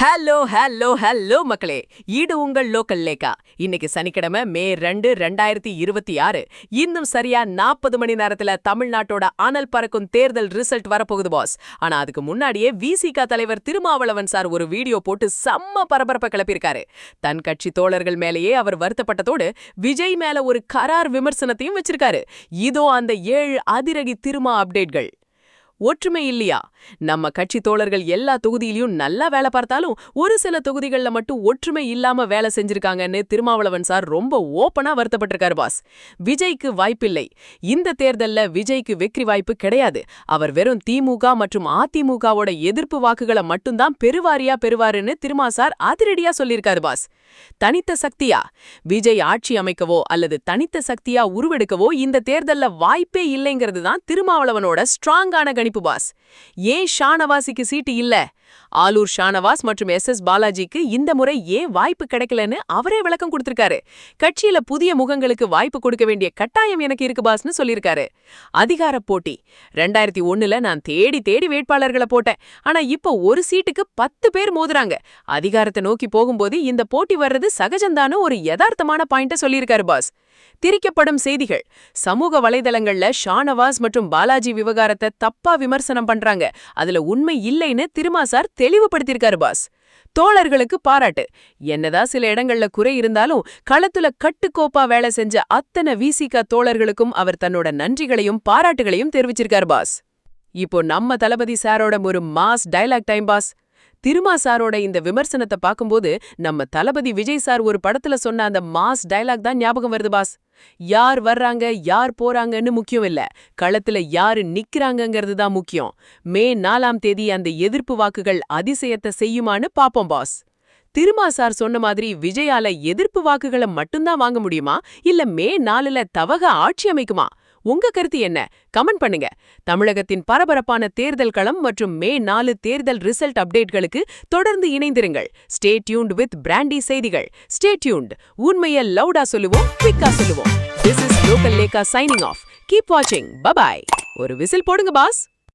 Hello hello hello மக்களே, இது உங்கள் லோக்கல் லேக்கா. இன்னைக்கு சனிக்கிழமை மே 2, 2026. இன்னும் சரியா 40 மணி நேரத்துல தமிழ்நாட்டோட அனல் பறக்கும் தேர்தல் ரிசல்ட் வரப்போகுது பாஸ். ஆனா அதுக்கு முன்னாடியே விசிக தலைவர் திருமாவளவன் சார் ஒரு வீடியோ போட்டு செம்ம பரபரப்பை கிளப்பியிருக்காரு. தன் கட்சி தோழர்கள் மேலேயே அவர் வருத்தப்பட்டதோடு விஜய் மேல ஒரு கரார் விமர்சனத்தையும் வச்சிருக்காரு. இதோ அந்த 7 அதிரடி திருமா அப்டேட்கள். ஒற்றுமை இல்லையா? நம்ம கட்சி தோழர்கள் எல்லா தொகுதியிலையும் நல்லா வேலை பார்த்தாலும் ஒரு சில தொகுதிகள்ல மட்டும் ஒற்றுமை இல்லாம வேலை செஞ்சிருக்காங்கன்னு திருமாவளவன் சார் ரொம்ப ஓப்பனா வருத்தப்பட்டிருக்காரு பாஸ். விஜய்க்கு வாய்ப்பில்லை. இந்த தேர்தல்ல விஜய்க்கு வெற்றி வாய்ப்பு கிடையாது. அவர் வெறும் திமுக மற்றும் அதிமுகவோட எதிர்ப்பு வாக்குகளை மட்டும்தான் பெருவாரியா பெறுவாருன்னு திருமா சார் அதிரடியா சொல்லியிருக்காரு பாஸ். தனித்த சக்தியா? விஜய் ஆட்சி அமைக்கவோ அல்லது தனித்த சக்தியா உருவெடுக்கவோ இந்த தேர்தல்ல வாய்ப்பே இல்லைங்கிறது தான் திருமாவளவனோட ஸ்ட்ராங்கான கணிப்பு பாஸ். ஏன் ஷானவாசிக்கு சீட்டு இல்ல? ஆலூர் ஷானவாஸ் மற்றும் பாலாஜிக்கு இந்த முறை ஏன் வாய்ப்பு கிடைக்கலன்னு அவரே விளக்கம் கொடுத்திருக்காரு. கட்சியில புதிய முகங்களுக்கு வாய்ப்பு கொடுக்க வேண்டிய கட்டாயம் எனக்கு இருக்கு பாஸ்னு சொல்லியிருக்காரு. அதிகார போட்டி. 2001ல நான் தேடி தேடி வேட்பாளர்களை போட்டேன். ஆனா இப்போ ஒரு சீட்டுக்கு 10 பேர் மோதுறாங்க. அதிகாரத்தை நோக்கி போகும்போது இந்த போட்டி வர்றது சகஜந்தான ஒரு யதார்த்தமான பாயிண்ட சொல்லியிருக்காரு பாஸ். திரிக்கப்படும் செய்திகள். சமூக வலைதளங்கள்ல ஷானவாஸ் மற்றும் பாலாஜி விவகாரத்தை தப்பா விமர்சனம் பண்றாங்க. அதுல உண்மை இல்லைன்னு திருமா சார் தெளிவுபடுத்தியிருக்காரு பாஸ். தோழர்களுக்கு பாராட்டு. என்னதான் சில இடங்கள்ல குறை இருந்தாலும் களத்துல கட்டுக்கோப்பா வேலை செஞ்ச அத்தனை விசிக தோழர்களுக்கும் அவர் தன்னோட நன்றிகளையும் பாராட்டுகளையும் தெரிவிச்சிருக்காரு பாஸ். இப்போ நம்ம தளபதி சாரோட ஒரு mass dialogue time pass. Thiruma சாரோட இந்த விமர்சனத்தை பார்க்கும்போது நம்ம தளபதி விஜய் சார் ஒரு படத்துல சொன்ன அந்த மாஸ் டயலாக் தான் ஞாபகம் வருது பாஸ். யார் வர்றாங்க யார் போறாங்கன்னு முக்கியம் இல்ல, களத்துல யாரு நிக்கிறாங்கிறது தான் முக்கியம். மே 4ஆம் தேதி அந்த எதிர்ப்பு வாக்குகள் அதிசயத்தை செய்யுமான்னு பாப்போம் பாஸ். திருமா சார் சொன்ன மாதிரி விஜயால எதிர்ப்பு வாக்குகளை மட்டும்தான் வாங்க முடியுமா, இல்ல மே 4ல தவக ஆட்சி அமைக்குமா? உங்க கருத்து என்ன? கமெண்ட் பண்ணுங்க. தமிழகத்தின் பரபரப்பான தேர்தல் களம் மற்றும் மே 4 தேர்தல் ரிசல்ட் அப்டேட்களுக்கு தொடர்ந்து இணைந்திருங்கள். ஸ்டே டியூன்ட் வித் பிராண்டி செய்திகள். Stay tuned. உண்மையை லவுடா சொல்லுவோம், குவிக்கா சொல்லுவோம். This is Local Lekha signing off. Keep watching. Bye bye. ஒரு விசில் போடுங்க பாஸ்.